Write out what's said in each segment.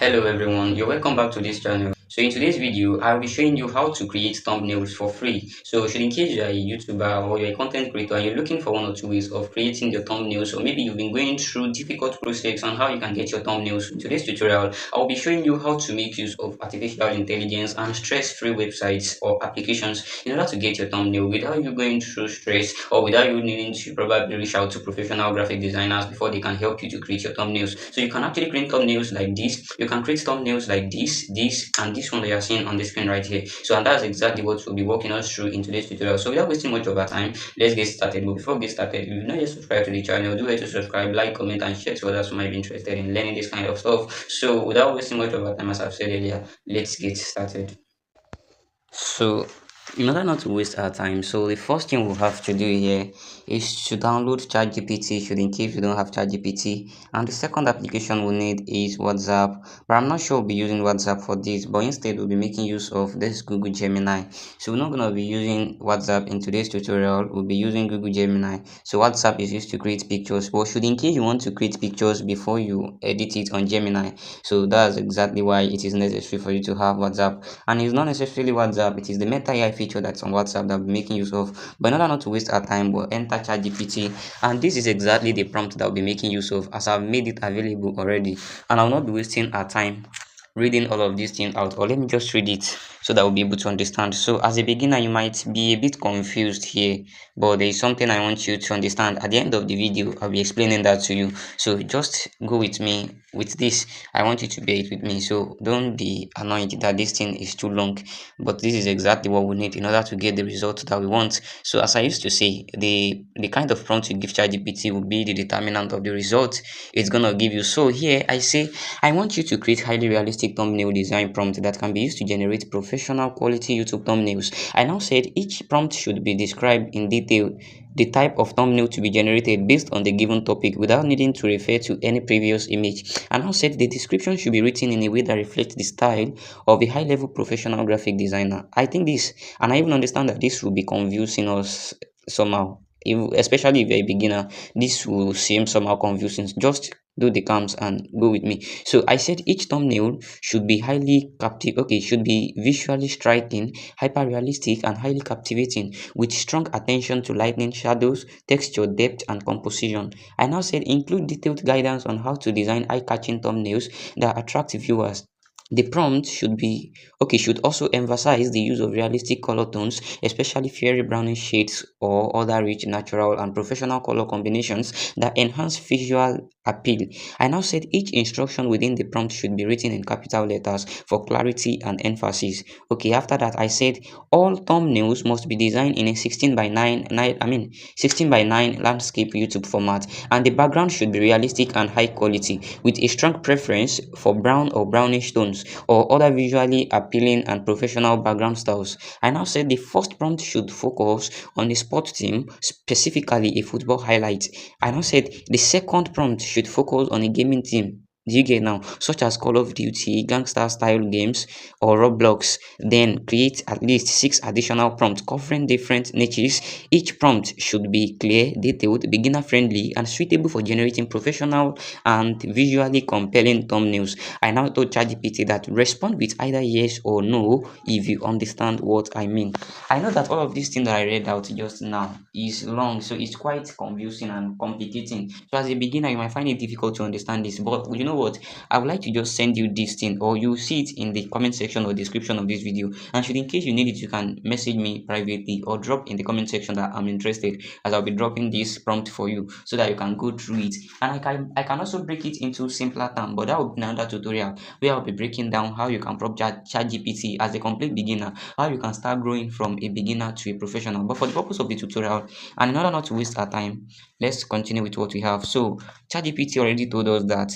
Hello everyone, you're welcome back to this channel. So in today's video, I'll be showing you how to create thumbnails for free. So should in case you're a YouTuber or you're a content creator and you're looking for one or two ways of creating your thumbnails, or maybe you've been going through difficult process on how you can get your thumbnails, in today's tutorial, I'll be showing you how to make use of artificial intelligence and stress-free websites or applications in order to get your thumbnail without you going through stress or without you needing to probably reach out to professional graphic designers before they can help you to create your thumbnails. So you can actually create thumbnails like this. You can create thumbnails like this, and this one that you're seeing on the screen right here. So and that's exactly what we'll be walking us through in today's tutorial. So without wasting much of our time, let's get started. But before we get started, if you've not yet subscribed to the channel, do it to subscribe, like, comment, and share to others who might be interested in learning this kind of stuff. So without wasting much of our time, as I've said earlier, let's get started. So in order not to waste our time, so the first thing we'll have to do here is to download ChatGPT should in case you don't have ChatGPT. And the second application we need is WhatsApp. But I'm not sure we'll be using WhatsApp for this, but instead we'll be making use of this Google Gemini. So we're not gonna be using WhatsApp in today's tutorial, we'll be using Google Gemini. So WhatsApp is used to create pictures, but should in case you want to create pictures before you edit it on Gemini, so that's exactly why it is necessary for you to have WhatsApp. And it's not necessarily WhatsApp, it is the Meta AI feature that's on WhatsApp that we're making use of. But in order not to waste our time, we'll enter ChatGPT, and this is exactly the prompt that we'll be making use of, as I've made it available already. And I'll not be wasting our time reading all of these things out, or let me just read it so that we'll be able to understand. So as a beginner, you might be a bit confused here, but there is something I want you to understand. At the end of the video, I'll be explaining that to you, so just go with me with this. I want you to bear it with me, so don't be annoyed that this thing is too long, but this is exactly what we need in order to get the result that we want. So as I used to say, the kind of prompt you give ChatGPT will be the determinant of the result it's gonna give you. So here I say I want you to create highly realistic thumbnail design prompt that can be used to generate professional quality YouTube thumbnails. I now said each prompt should be described in detail the type of thumbnail to be generated based on the given topic without needing to refer to any previous image. I now said the description should be written in a way that reflects the style of a high-level professional graphic designer. I think this, and I even understand that this will be confusing us somehow. Especially if you're a beginner, this will seem somehow confusing. Just do the comms and go with me. So I said each thumbnail should be highly captive. Okay, should be visually striking, hyper realistic, and highly captivating, with strong attention to lighting, shadows, texture, depth, and composition. I now said include detailed guidance on how to design eye-catching thumbnails that attract viewers. The prompt should also emphasize the use of realistic color tones, especially fiery brownish shades or other rich, natural, and professional color combinations that enhance visual appeal. I now said each instruction within the prompt should be written in capital letters for clarity and emphasis. Okay, after that I said all thumbnails must be designed in a 16 by 9 landscape YouTube format, and the background should be realistic and high quality with a strong preference for brown or brownish tones or other visually appealing and professional background styles. I now said the first prompt should focus on a sports team, specifically a football highlight. I now said the second prompt should focus on a gaming team. Do you get now? Such as Call of Duty, gangster style games, or Roblox. Then create at least 6 additional prompts covering different niches. Each prompt should be clear, detailed, beginner friendly, and suitable for generating professional and visually compelling thumbnails. I now told ChatGPT that respond with either yes or no if you understand what I mean. I know that all of these things that I read out just now is long, so it's quite confusing and complicating. So as a beginner, you might find it difficult to understand this, but you know what? I would like to just send you this thing, or you see it in the comment section or description of this video. And should in case you need it, you can message me privately or drop in the comment section that I'm interested, as I'll be dropping this prompt for you so that you can go through it. And I can also break it into simpler terms, but that will be another tutorial where I'll be breaking down how you can prompt ChatGPT as a complete beginner, how you can start growing from a beginner to a professional. But for the purpose of the tutorial, and in order not to waste our time, let's continue with what we have. So ChatGPT already told us that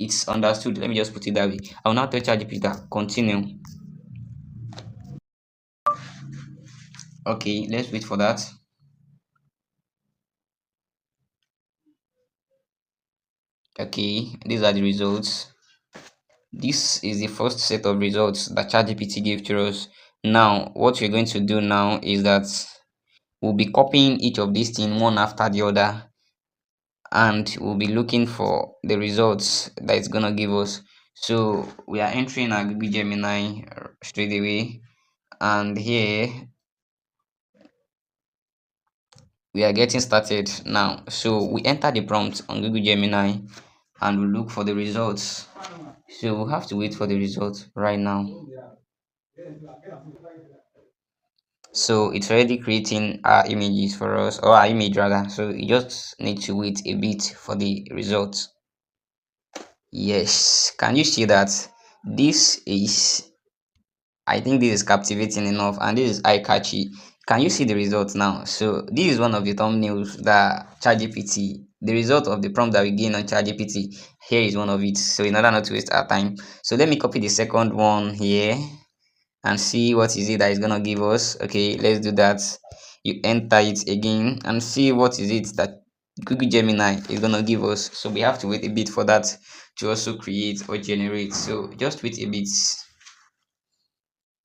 it's understood. Let me just put it that way. I will now tell ChatGPT that continue. Okay, let's wait for that. Okay, these are the results. This is the first set of results that ChatGPT gave to us. Now, what we're going to do now is that we'll be copying each of these things one after the other, and we'll be looking for the results that it's gonna give us. So we are entering our Google Gemini straight away, and here we are getting started now. So we enter the prompt on Google Gemini and we look for the results. So we'll have to wait for the results right now. So it's already creating our images for us, or our image rather. So you just need to wait a bit for the results. Yes, can you see that? This is, I think this is captivating enough and this is eye catchy. Can you see the results now? So this is one of the thumbnails that ChatGPT, the result of the prompt that we gain on ChatGPT. Here is one of it. So in order not to waste our time, so let me copy the second one here and see what is it that is gonna give us. Okay, let's do that. You enter it again and see what is it that Google Gemini is gonna give us. So we have to wait a bit for that to also create or generate. So just wait a bit.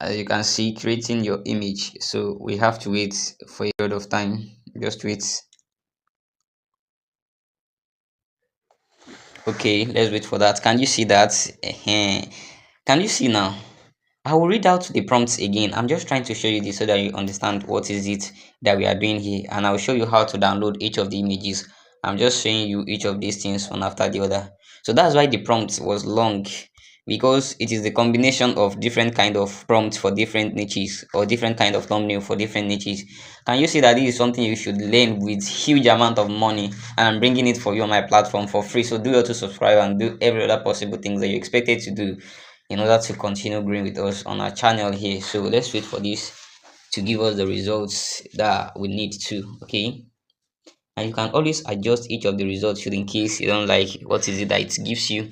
As you can see, creating your image, so we have to wait for a period of time. Just wait. Okay, let's wait for that. Can you see that? Can you see now? I will read out the prompts again. I'm just trying to show you this so that you understand what is it that we are doing here, and I'll show you how to download each of the images. I'm just showing you each of these things one after the other. So that's why the prompt was long, because it is the combination of different kind of prompts for different niches, or different kind of thumbnail for different niches. Can you see that this is something you should learn with huge amount of money, and I'm bringing it for you on my platform for free? So do your to subscribe and do every other possible things that you expected to do in order to continue growing with us on our channel here. So let's wait for this to give us the results that we need to. Okay, and you can always adjust each of the results should in case you don't like what is it that it gives you.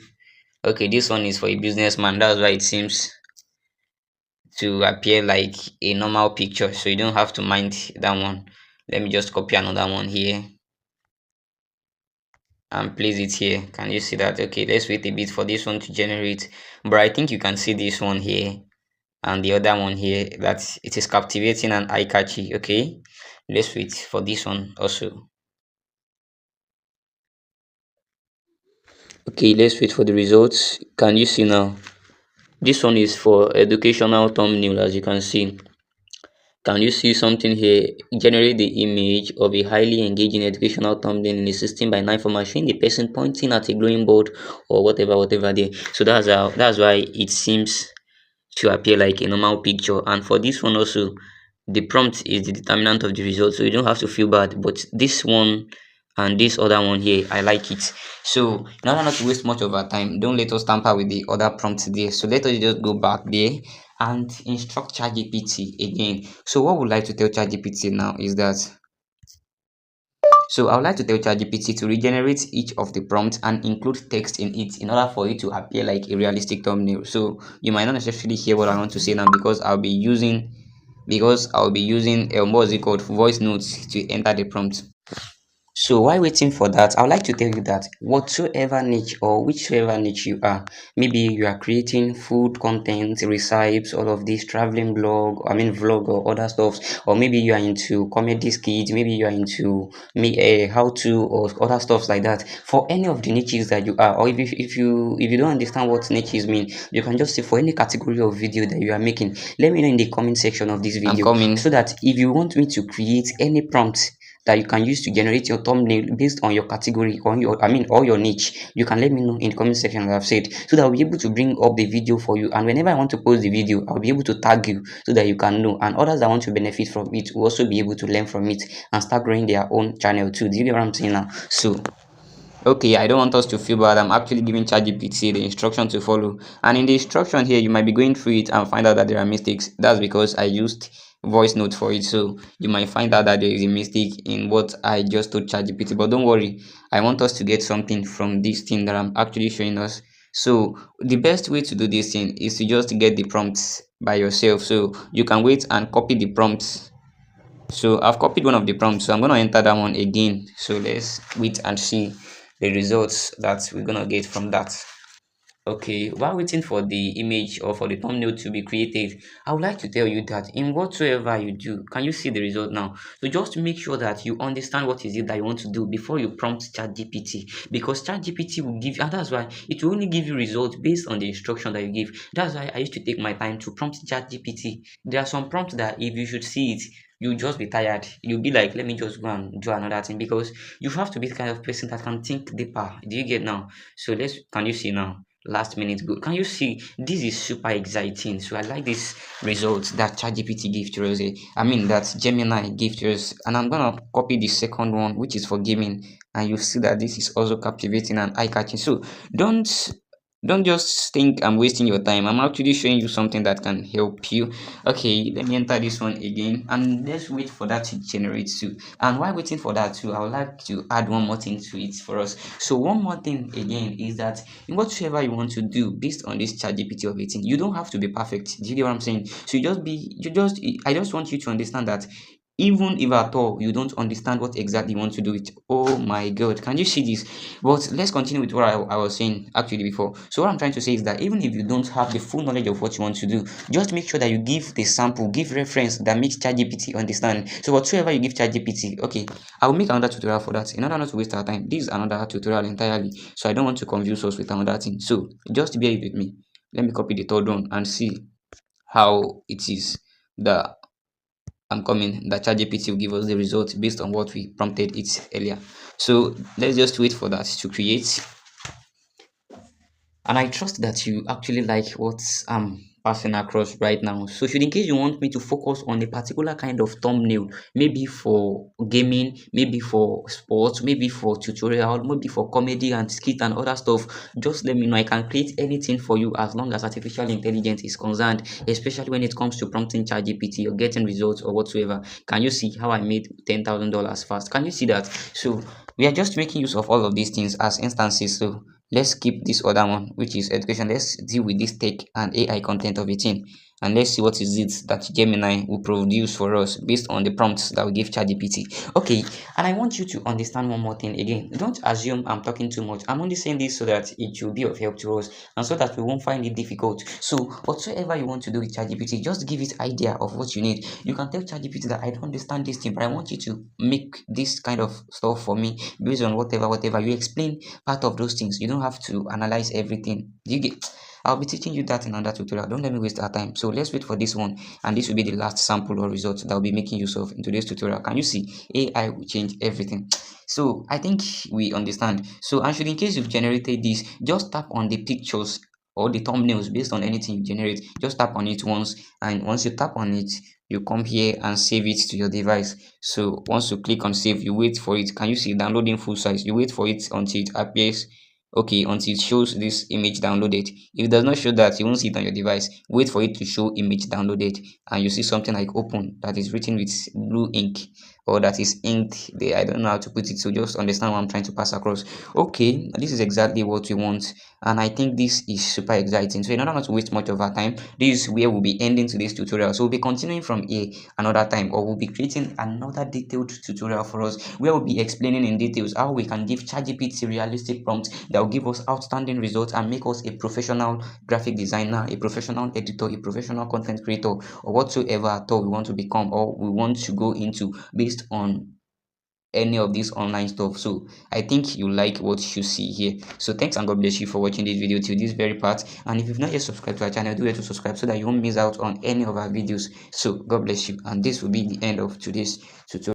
Okay, this one is for a businessman. That's why it seems to appear like a normal picture, so you don't have to mind that one. Let me just copy another one here and place it here. Can you see that? Okay, let's wait a bit for this one to generate, but I think you can see this one here and the other one here, that it is captivating and eye catchy. Okay, let's wait for this one also. Okay, let's wait for the results. Can you see now? This one is for educational thumbnail. As you can see, can you see something here? Generate the image of a highly engaging educational thumbnail in the system by 9 format, showing the person pointing at a glowing board or whatever there. So that's why it seems to appear like a normal picture. And for this one also, the prompt is the determinant of the result, so you don't have to feel bad. But this one and this other one here, I like it. So in order not to waste much of our time, don't let us tamper with the other prompts there. So let us just go back there and instruct ChatGPT again. So what would like to tell ChatGPT now is that, so I would like to tell ChatGPT to regenerate each of the prompts and include text in it in order for it to appear like a realistic thumbnail. So you might not necessarily hear what I want to say now, because I'll be using what is it called, voice notes, to enter the prompt. So while waiting for that, I would like to tell you that whatsoever niche or whichever niche you are, maybe you are creating food content, recipes, all of this, traveling blog, I mean vlog or other stuff, or maybe you are into comedy skits, maybe you are into how to or other stuff like that. For any of the niches that you are, or if you don't understand what niches mean, you can just say for any category of video that you are making, let me know in the comment section of this video, coming, so that if you want me to create any prompt that you can use to generate your thumbnail based on your category or or your niche, you can let me know in the comment section, as I've said, so that I'll be able to bring up the video for you. And whenever I want to post the video, I'll be able to tag you so that you can know, and others that want to benefit from it will also be able to learn from it and start growing their own channel too. Do you get what I'm saying now? So okay, I don't want us to feel bad. I'm actually giving ChatGPT the instruction to follow. And in the instruction here, you might be going through it and find out that there are mistakes. That's because I used voice note for it. So you might find out that there is a mistake in what I just told ChatGPT. But don't worry, I want us to get something from this thing that I'm actually showing us. So the best way to do this thing is to just get the prompts by yourself. So you can wait and copy the prompts. So I've copied one of the prompts, so I'm going to enter that one again. So let's wait and see the results that we're going to get from that. Okay, while waiting for the image or for the thumbnail to be created, I would like to tell you that in whatsoever you do, can you see the result now? So just make sure that you understand what is it that you want to do before you prompt ChatGPT, because ChatGPT will give you, and that's why it will only give you results based on the instruction that you give. That's why I used to take my time to prompt ChatGPT. There are some prompts that if you should see it, you'll just be tired. You'll be like, let me just go and do another thing, because you have to be the kind of person that can think deeper. Do you get now? So can you see now? Last minute good. Can you see this is super exciting? So I like this result that ChatGPT gave to us. I mean that Gemini gave to us, and I'm gonna copy the second one, which is for gaming, and you see that this is also captivating and eye-catching. So don't don't just think I'm wasting your time. I'm actually showing you something that can help you. Okay, let me enter this one again, and let's wait for that to generate too. And while waiting for that too, I would like to add one more thing to it for us. So one more thing again is that in whatsoever you want to do based on this chat GPT of 18, you don't have to be perfect. Do you get what I'm saying? So I just want you to understand that even if at all you don't understand what exactly you want to do it. Oh my god, can you see this? But let's continue with what I was saying actually before. So what I'm trying to say is that even if you don't have the full knowledge of what you want to do, just make sure that you give the sample, give reference that makes ChatGPT understand. So whatsoever you give ChatGPT, okay, I'll make another tutorial for that in order not to waste our time. This is another tutorial entirely, so I don't want to confuse us with another thing. So just bear with me. Let me copy the third one and see how it is that I'm coming that ChatGPT will give us the result based on what we prompted it earlier. So let's just wait for that to create. And I trust that you actually like what I'm passing across right now. So should in case you want me to focus on a particular kind of thumbnail, maybe for gaming, maybe for sports, maybe for tutorial, maybe for comedy and skit and other stuff, just let me know. I can create anything for you as long as artificial intelligence is concerned, especially when it comes to prompting ChatGPT or getting results or whatsoever. Can you see how I made $10,000 fast? Can you see that? So we are just making use of all of these things as instances. So let's keep this other one, which is education. Let's deal with this tech and AI content of 18, and let's see what is it that Gemini will produce for us based on the prompts that we give ChatGPT. Okay, and I want you to understand one more thing again. Don't assume I'm talking too much. I'm only saying this so that it will be of help to us and so that we won't find it difficult. So whatsoever you want to do with ChatGPT, just give it idea of what you need. You can tell ChatGPT that I don't understand this thing, but I want you to make this kind of stuff for me based on whatever you explain part of those things. You don't have to analyze everything. Do you get? I'll be teaching you that in another tutorial. Don't let me waste our time. So let's wait for this one, and this will be the last sample or result that I'll be making use of in today's tutorial. Can you see? AI will change everything. So I think we understand. So actually, in case you've generated this, just tap on the pictures or the thumbnails based on anything you generate. Just tap on it once, and once you tap on it, you come here and save it to your device. So once you click on save, you wait for it. Can you see downloading full size? You wait for it until it appears. Okay, until it shows this image downloaded. If it does not show that, you won't see it on your device. Wait for it to show image downloaded, and you see something like open that is written with blue ink, or that is inked there. I don't know how to put it, so just understand what I'm trying to pass across. Okay, this is exactly what we want, and I think this is super exciting. So in order not to waste much of our time, this is where we'll be ending today's tutorial. So we'll be continuing from here another time, or we'll be creating another detailed tutorial for us where we'll be explaining in details how we can give ChatGPT realistic prompts that will give us outstanding results and make us a professional graphic designer, a professional editor, a professional content creator, or whatsoever at all we want to become or we want to go into based on any of this online stuff. So I think you like what you see here. So thanks and God bless you for watching this video till this very part. And if you've not yet subscribed to our channel, do it to subscribe so that you won't miss out on any of our videos. So God bless you, and this will be the end of today's tutorial.